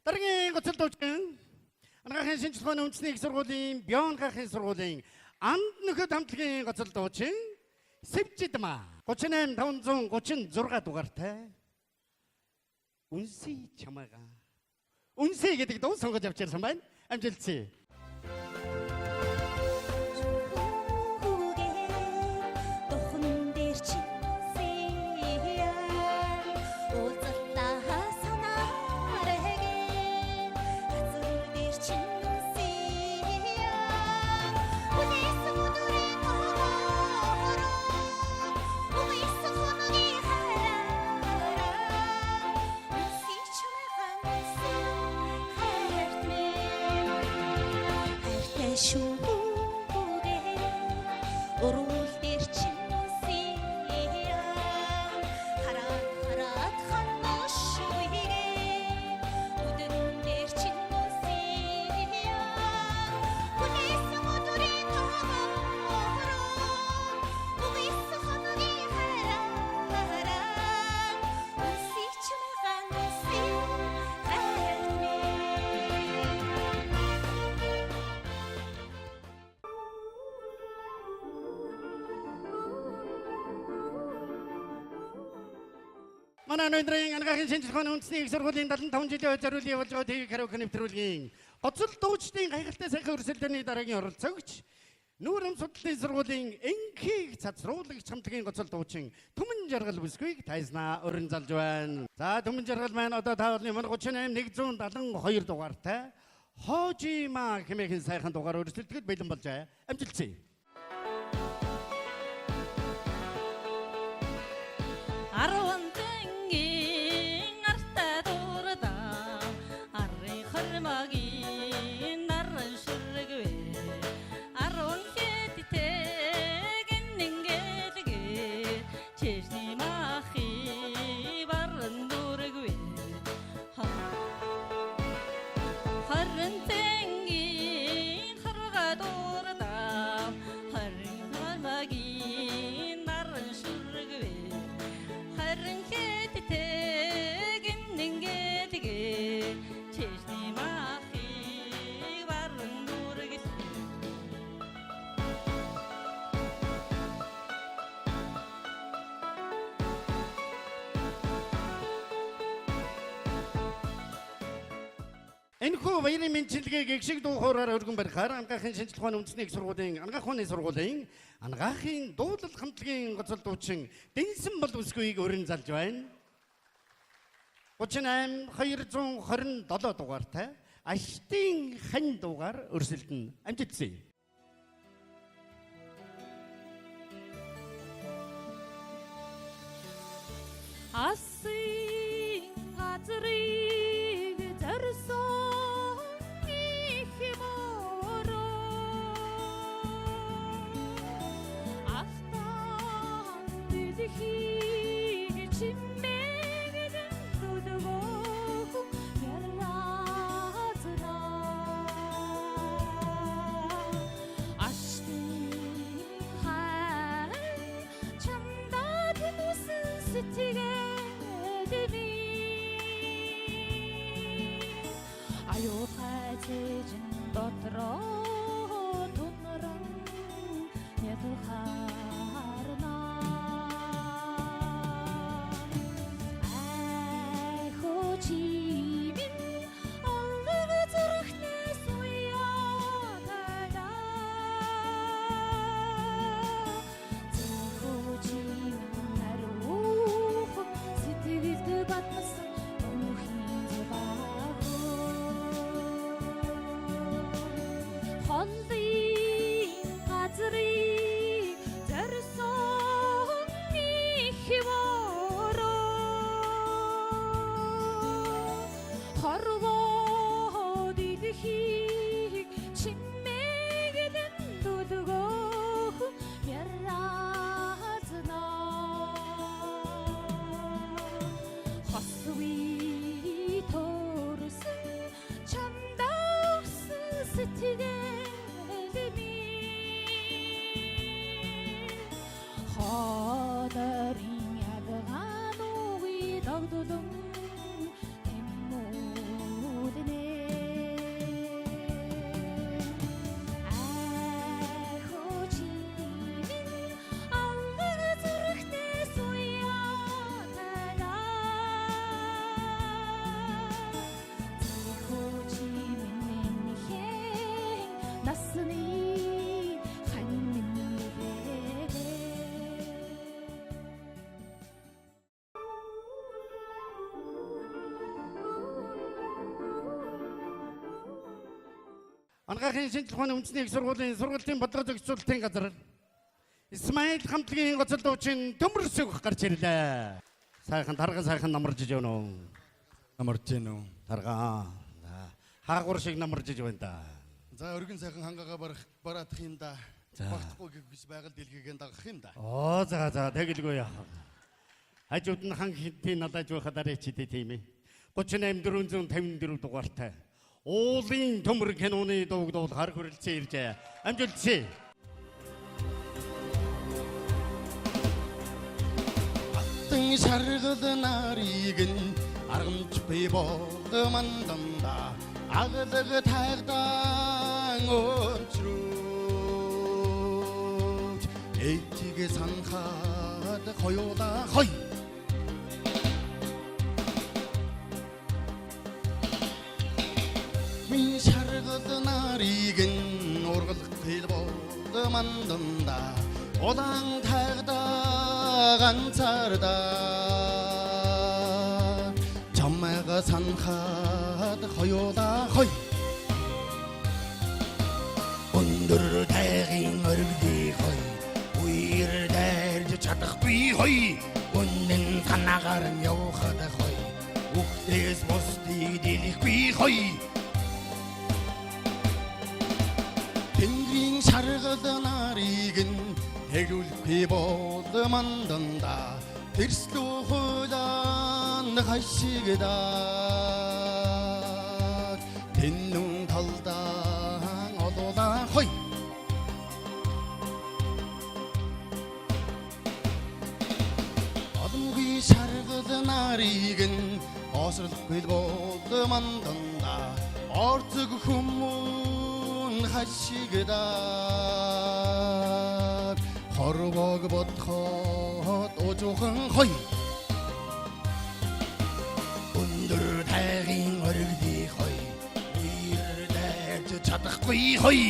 Speaker 1: Дараагийн гоцол дуучин Анагаахын шинжилгээний үндэсний их сургуулийн Бёнгахын сургуулийн Анд нөхөд хамтлагийн гоцол дуучин Сэвжидма 38536 дугаартай Үнсий чамаага Үнсий гэдэг дуу сонгож авчирсан байна. Амжилтсий.
Speaker 12: Хүүгээ дохон дээр чи
Speaker 5: шүүгээ өрөөл дээр чинь үсийя хараад ханаш үегээ үдэн дээр чинь үсийя хүнээс өдрийн тоогоо үгүйс хоногийн хараа үсийч магаан үсий
Speaker 1: Манай өнөөдрийн анхаарал шинжилгээний үндэсний их сургуулийн 75 жилийн зориулын явуулгад караоке нэвтрүүлгийн гоцол дуучдын гайхалтай сайхан өрсөлдөөний дараагийн оролцогч Нүүрэм судлалын сургуулийн энхийг цацруулагч хамтлагийн гоцол дуучин Түмэн Жаргал бүсгүйг тайзнаа өрн залж байна. За Түмэн Жаргал маань одоо та бүхний 38 172 дугаартай Хожима хэмээх сайхан дугаар өрсөлдөхөд бэлэн болжээ. Амжилтсий. Энэхүү баярын мэндчилгээг гэгшиг дуу хоороор өргөн барихаар ангаахын шинжилгээний үндэсний их сургуулийн ангаах ухааны сургуулийн ангаахын дуулал хамтлагийн гоцол дуучин Дэнсэн бол бүсгүйг өрн залж байна. 38 227 дугаартай Аштын хань дугаар өрсөлдөн амжилтсий.
Speaker 5: Асын газрыг зорьсон их мороо автан дэлхий чимээд дөлгөө ярлазна Аштын хань чамдад нүсэн сэтгээ Аюу хайжин дотроо тунран ятухарна Ай хочимин аллыг зүрхнээс уяатала Хочимин харух сэтгэлд батмасан мөнхийн зэваа Холлын газрыг зорьсон их мороо хорвоо дэлхийг чимээгэлэн дөлгөөх ярлазна Хосгүй төрсөн чамдагсан сэтгэл Ходарин ядган уи дагдулун эммүүднэ Ай хочимин аллыг зүрхнээс уяатала Хочимин минийхэн насны
Speaker 1: Анхаарал шинжилгээний үндэсний их сургуулийн сургуулийн бодлого зохицуулалтын газар Исмаил хамтлагийн гоцол дуучин Төмөрсөг гарч ирлээ. Сайхан тарган сайхан намарж иж байна уу?
Speaker 10: Намарж гин үү?
Speaker 1: Тарган. Хаагур шиг намарж иж байна да.
Speaker 10: За өргөн сайхан хангаагаа бараадах юм да. Багтахгүй гэж байгаль дэлгээгэн дагах юм да.
Speaker 1: Оо за тэгэлгүй яах. Хажууд нь хан хинтийн надад жоохадаар ичдээ тийм ээ. 38454 дугаартай. Уулын төмөр киноны дууг хар хүрэлцэн иржээ. Амжилтсэ.
Speaker 10: Аттын шаргал нарыг нь аргамж би болгоманданда аглаг тагдан өнчрүүж эйтигэ санхаад хоёулаа хой Min шаргал нарыг нь ургалах хэл болгоманданда улаан тагдан ганцаардаа чамайга санхаад хоёулаа хой өндөр тайгийн өргөдий хой үер дайрж чадахгүй хой үнэн санаагаар нь явахад хой үхтээс бусдыг дэлэхгүй хой Тэнгэрийн шаргал нарыг нь тэглүүлэхгүй болманданда тэрслүү хуулан хашигдаа тэннүн талдан олуулаа хой Одомгүй шаргал нарыг нь осрлохгүй болманданда орцог хүмүүн хашигдаа хорвог бодхот ожуухан хой өндөр тайгийн өргөдий хой үер дайрж чадахгүй хой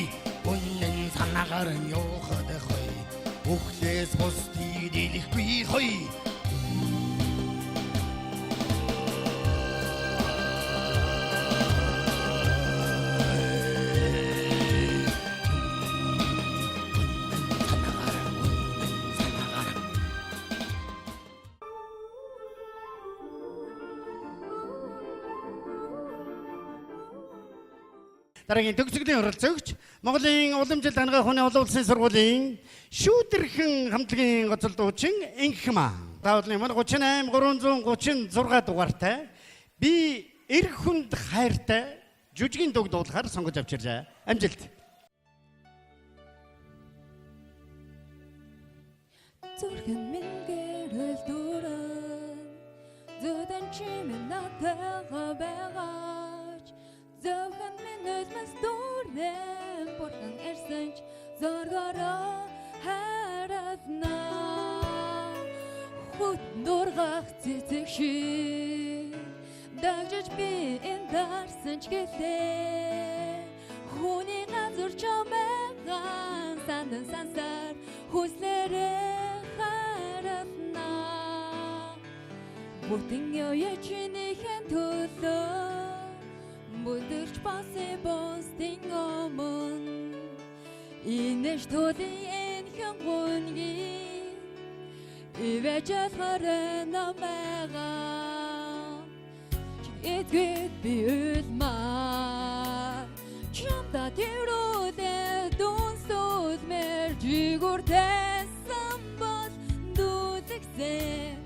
Speaker 10: үнэн санаагаар нь явахад хой үхлээс бусдыг дэлэхгүй хой
Speaker 1: Дараагийн төгсгөлийн оролцогч Монголын уламжлалт хангах ухааны олон улсын сургуулийн шүүдэрхэн хамтлагийн гоцол дуучин Инхмаа. Даавлын манай 38 336 дугаартай би эр хүнд хайртай жүжигийн дуг дуулахаар сонгож авч ирлээ. Амжилт.
Speaker 8: Зүрхэн минь гэрэл дуран зөтөн чимэн натайгаа байгаач Зөвхөн минь өзмэс дурэн бурхан ирсэнч зоргороо хараснаа Хут дургах цэцэг шиг дагжиж би энэ дарсан ч гэлээ Хүний газар чамайгаан сандан сансар хүслээрээ хараснаа Бүтэн яичнийхэн төлөө Бүдэрч басы бостын өмнө Инэш төлийн энхэн гунгийн Ивэчэс харэн намайгаа Эдгэд би үлмаа Чамда тэрүүдэ дүнсүүд мэр Жигүртэсэн бол дүүзэгсэн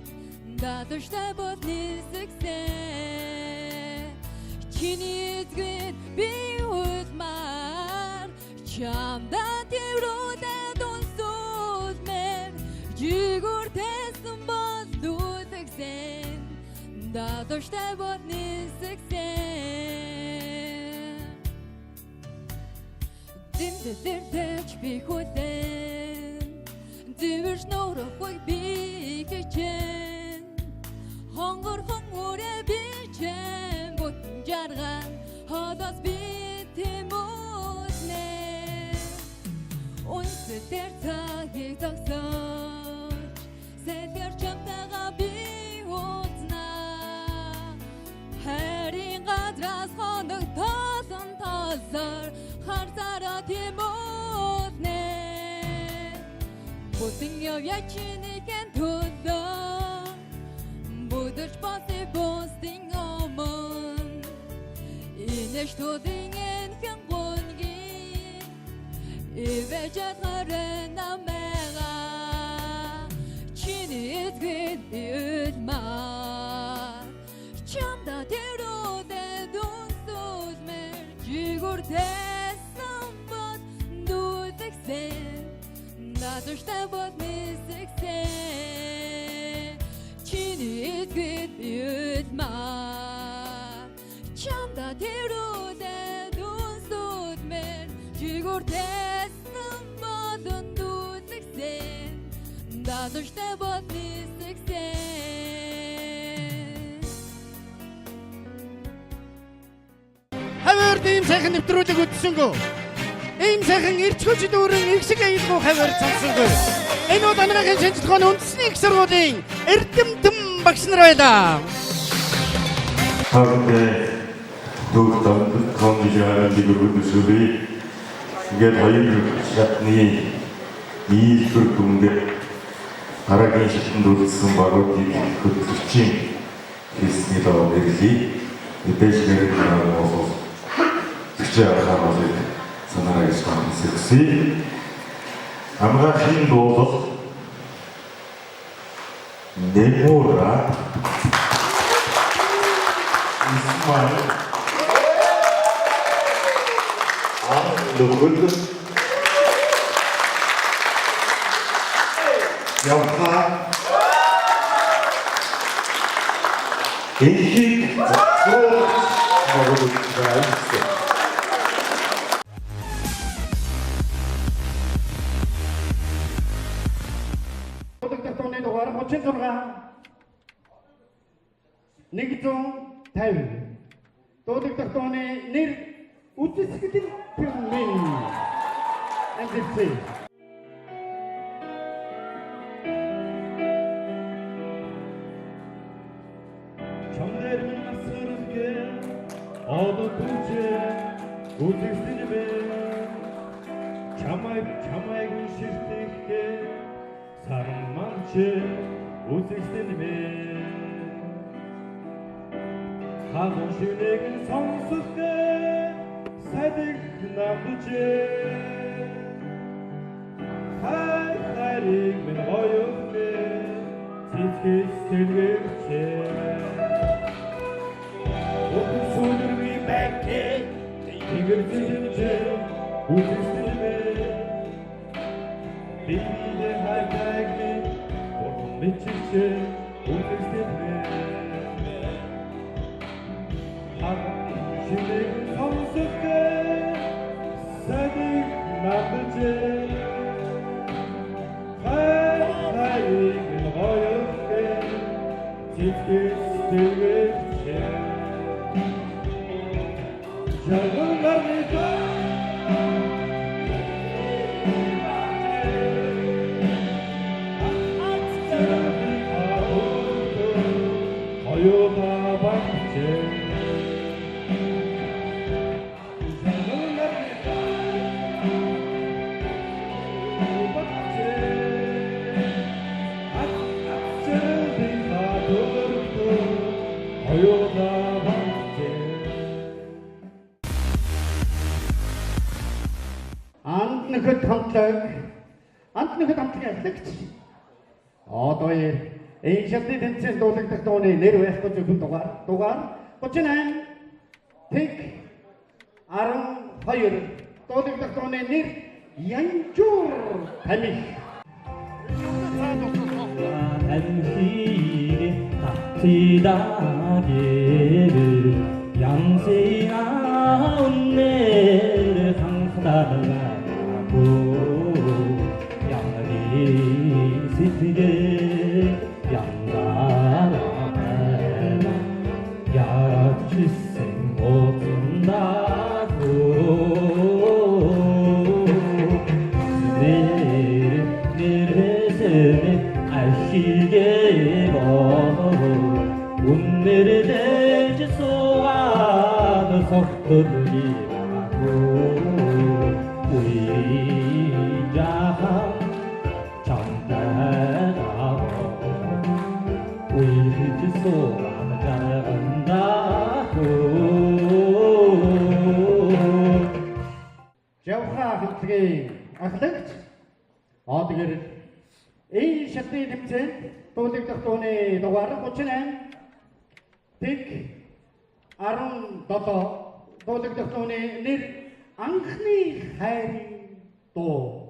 Speaker 8: Дадуштай бол нисэгсэн Чиний эзгэд би үлмаар Чамда тэрүүдэ дүнсүүд мэр Жигүртэсэн бол дүүзэгсэн Дадуштай бол нисэгсэн Дэмдэлэрдэж би хүлэн Дэмэрш нөрөхгүй би хичэн Хонгорхон үрэ би чэн Бүтэн жарган Ходос би тэмүүлнэ Үнсэтэр цагийг зогсож Сэлгэр чамтагаа би узнаа Хайрын гадраас хоног тосон тосор Харцараа тэмүүлнэ Бүтэн явьячнийхэн төлөө Бүдэрч басы бостын өмнө Инэш төлийн энхэн гунгийн ивэжэтгэрэн намэга чиний эзгэд биулмаар чамда тэрүүдэ дүнсүүлмэр жигүртэсэн бод дүүзэгсэн надуштай бод нисэгсэн чиний эзгэд биулмаар чамда тэрүүдэ дүнсүүлмэр жигүртэсэн бод дүүзэгсэн надуштай бод нисэгсэн
Speaker 1: Хавар ийм сайхан нэвтрүүлэг үтсэнгөө. Ийм сайхан эрчгөж дүүрэн ихсэг аялгүй хавар цансангүй. Энэ бол Ангаахын шинжилгээний үндэсний их сургуулийн эрдэмтэн багш нар байлаа.
Speaker 12: Хавар дүүрэн комбижаар дигүрдүсүри ингээд хоёр шатны нийлбэр дүнгээ дараагийн шатнд үлдсэн багуудыг хөтлөгчийн хэлсний доо нэрлэе. Эдгээр хүмүүс зэгчээ харахад санаараа гэж хэлсэн. Ангаахын дуулал Нэмора Исмаил Лугул Явха Эхийг
Speaker 1: Дуудагдтууны дугаар 36 150. Дуудагдтууны нэр үдэсгэлэн пэрмэн. Эндэрсэн.
Speaker 3: Чамдэр минь насралгэ одод үжээ үзэсгэн бэ чамайг ширтэхэ саран манч үзэсгэн бэ хаан шүнэг сонсохгэ садик намжээ хайрыг минь гоёхэ цэцгээс сэлгэрчээ Sudurmi bekke, tigirtince, uzistime. Beni haykayki, korkun biçişe, uzistime. Hakkın şimdi sonsuzke, sadık namıcı. Hayrimin koyukke, çitkis tigirçe. Canımlar nida Hayota bakçe Canımlar nida bakçe Akçe nida durdu Hayota bakçe
Speaker 1: Антнөхөд хамтлагийн ахлагч одоо энэ шатны тэмцээн дуулагдах дууны нэр байх гэж хүн дугаар 38 тэг 12 дуулагдах дууны нэр Янжуур таних
Speaker 7: 한시에 닥치다게를 양세나 온내를 상사다가고 양리 시티게 양가라가 야치생 못한다고 내를 아시게 먹어 오늘의 대지 소화는 속도들이 나고 우리자한 정당하고 우리 소화는 잘한다고
Speaker 1: Явха хамтлагийн ахлагч Одгэр энэ шатны тэмцээнд дуулагдах дууны дугаар 38 тэг 17 дуулагдах дууны нэр анхны хайрын дуу.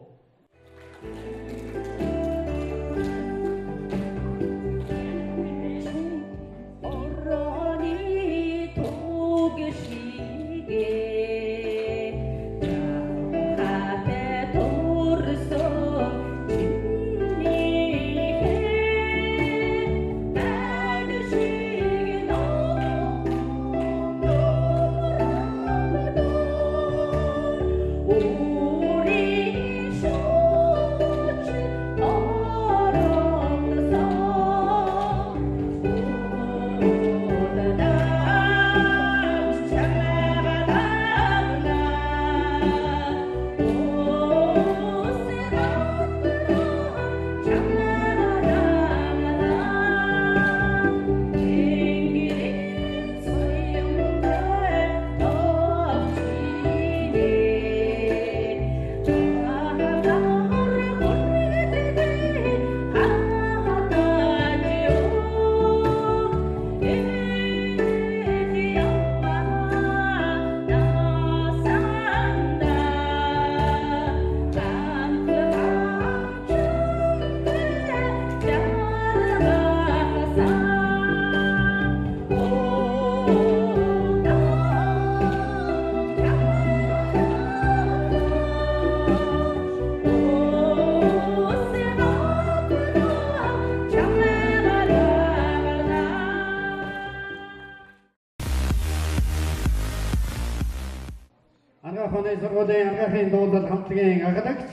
Speaker 1: Анхны сургуулийн анхны дуулал хамтлагийн аглагч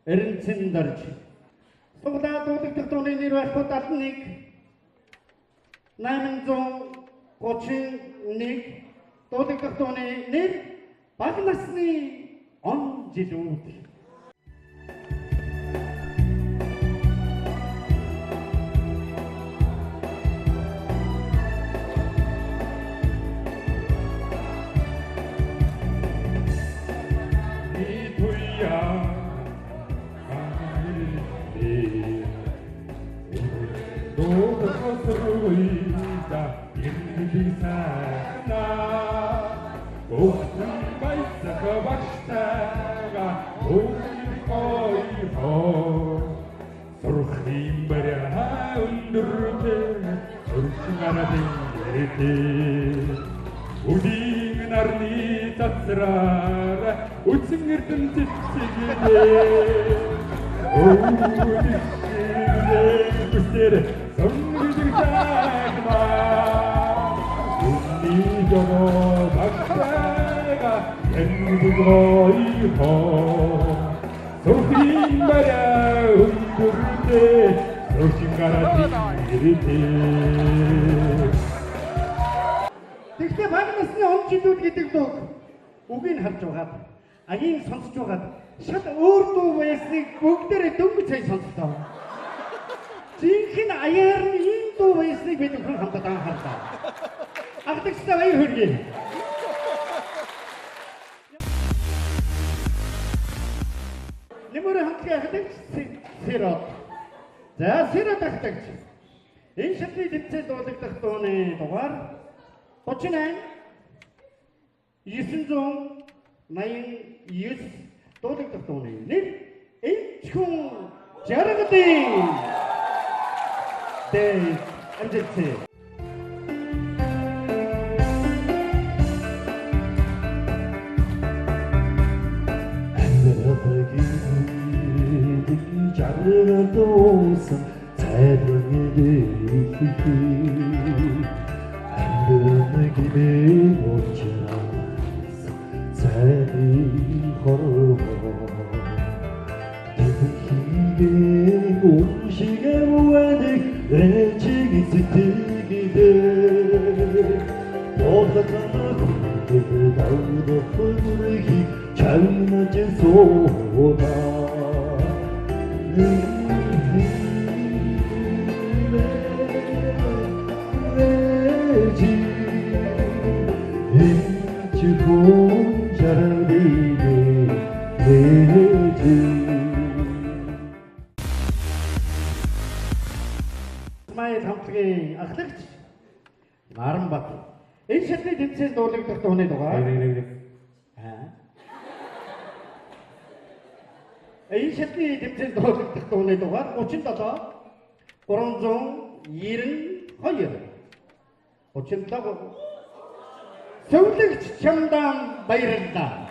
Speaker 1: Эренцэн Дарж. Суглаа дуулагдах дууны нэр байхгүй 71 831 дуулагдах дууны нэр баг насны он жилүүд.
Speaker 12: Uding narni tatsrara utsingertum titsigile Udishile kustere samgidirgagma Unni jono baksaga endugoiho Sofin bara undurte Soshingarati
Speaker 1: Тэгтээ баг насны он жилүүд гэдэг дуу үгийг харж байгаад аяыг сонсож байгаад шал өөр дуу байсныг бүгдээрээ дөнгөж сая сонслоо. Жинхэнэ аяар нь ийм дуу байсныг бид хүн хамтдаа анхаарлаа. Агтагчтай баяр хүргэе. Нэмэр хамтгийн агтагч Сэрот. За Сэрот агтагч. Энэ шатны тэмцээнд дуулагдах дууны дугаар 39 989 дуулагдах дууны нэр Энчхүн Жаргадын Дэйв амжилттай.
Speaker 7: Жаргадуусан цайрны Gidin uçağız, seni koruma Tepkigen umşige uedik, reçigi sitigide Doğdakana kundege dağda fırgı, çalmacı soğuda Jardigue
Speaker 1: Наранбат. Энэ шатны тэмцээнд дуулагдах дууны дугаар. Энэ шатны тэмцээнд дуулагдах дууны дугаар 37 392. 37 Сөвлөгч чамдан баярлалаа.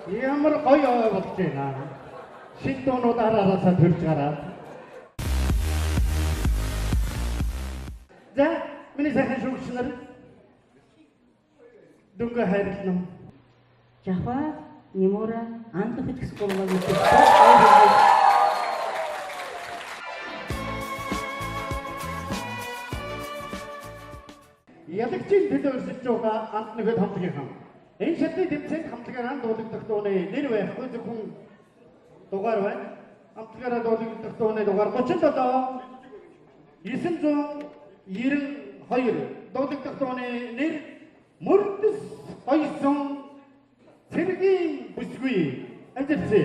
Speaker 1: Ямар гоё болж байна. Шинтонууд араасаа төрж гараад. За, миний сайхан шүүгч нар дүнгээ хайрлана.
Speaker 6: Жава Нимура андах экскурсион гэж.
Speaker 1: Ялагчийн төлөө өсөж байгаа ант нэгэд хамтлагийнхан. Энэ шатны тэмцээнд хамтлагаараа дуулагдах дууны нэр байхгүй зөвхөн дугаар байна. Хамтлагаараа дуулагдах дууны дугаар 37 992. Дуулагдах дууны нэр Мөрдөс Гойсон Цэргийн бүсгүй. Амжилтсэ.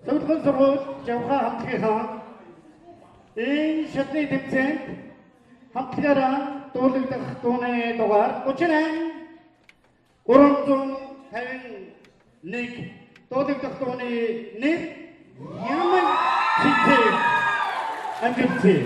Speaker 1: Зөвхөн сургууль Жавха хамтлагийнхаа энэ шатны тэмцээнд хамтлагаараа дуулагдах дууны дугаар 38 351 нэг дуудагдах дууны нэр Яман Цэцэг амжилттай.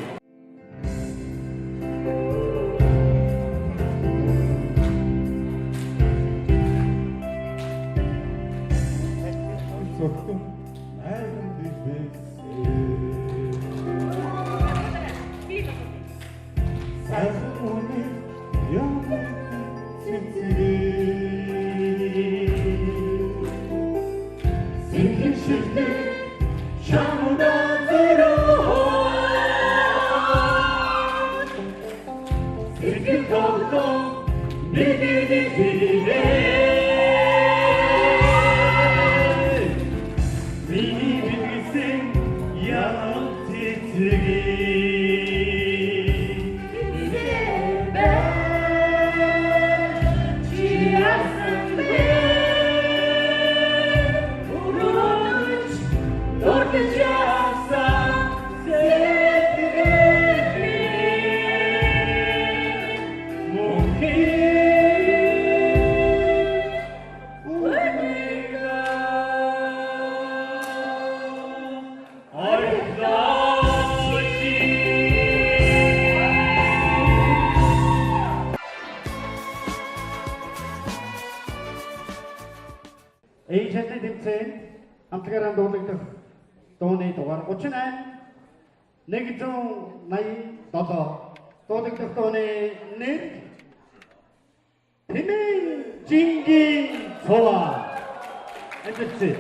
Speaker 1: Эйжэнтэй тэмцээн хамтлагаараа дуудагдах дууны дугаар 38 187 дуудагдах дууны нэр Тэмэн Жингийн цова амжилттай.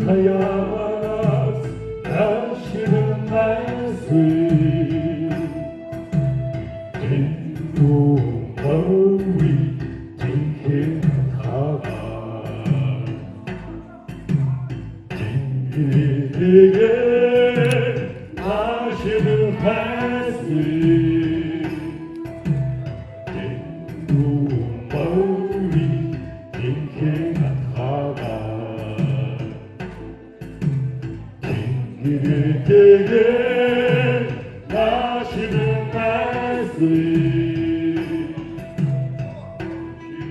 Speaker 7: 하야스 다시는 날수 진구 머리 진행하가 진리에게 다시는 날수 진구 머리 진행하가 그대에게 다시는 말씀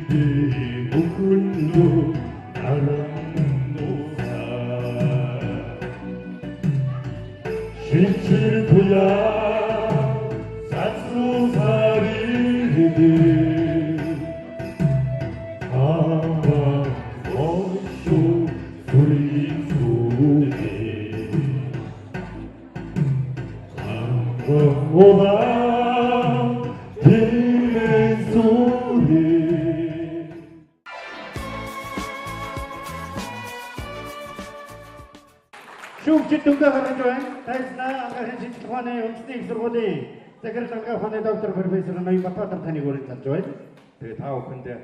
Speaker 7: 그대의 목은도 알아놓사 신칠도야 쌀수살이들 아마 어쇼 소리 속에 오바 들린 소리
Speaker 1: Шүүгч дүнгээ гаргаж байна. Тайснаа анхаарал шинжилгээ ухааны үндэсний их сургуулийн захирал анхаа ухааны доктор профессор Ноёбатбатар таныг уриалж байна.
Speaker 2: Тэгээ та бүхэндээ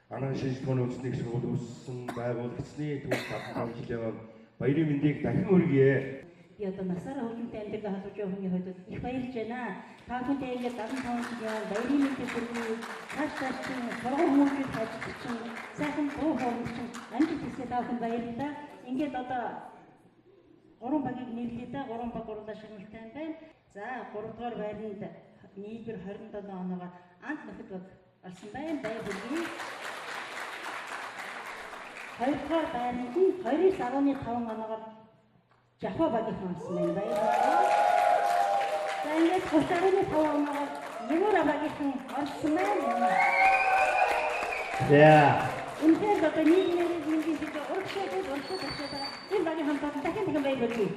Speaker 2: анагаах шинжилгээ ухааны үндэсний их сургууль үүссэн байгуулагчны түүх татсан жилийн баярын мэндийг дахин хүргье.
Speaker 6: Би одоо насаараа хөгжмөнтэй амьдралаа халууж явах хүний хувьд их баярлж байна. Та бүхэндээ ингээд 75 жилийн баярын мэндийг хүргэе. Цааш чинь сургууль хүмүүст ажиллаж чинь сайхан буу хоолой чинь амжилт хүсье та бүхэнд баярлалаа. Ингээд одоо 3 багийг нийлээ да 3 баг гурлаа шагналтай байна. За 3 дугаар байранд нийлбэр 27 оноогоор анх нөхөд баг олсон байна. Баяр хүргэе. 2 дугаар байранд 29.5 оноогоор Жапа багийнхан олсон байна. Баярлалаа. За ингээд 30.5 оноогоор Юура багийнхан олсон байна. Үнэхээр одоо нийгмийн uragшаад энэ багийн хамтад дахин баяр хүргэе.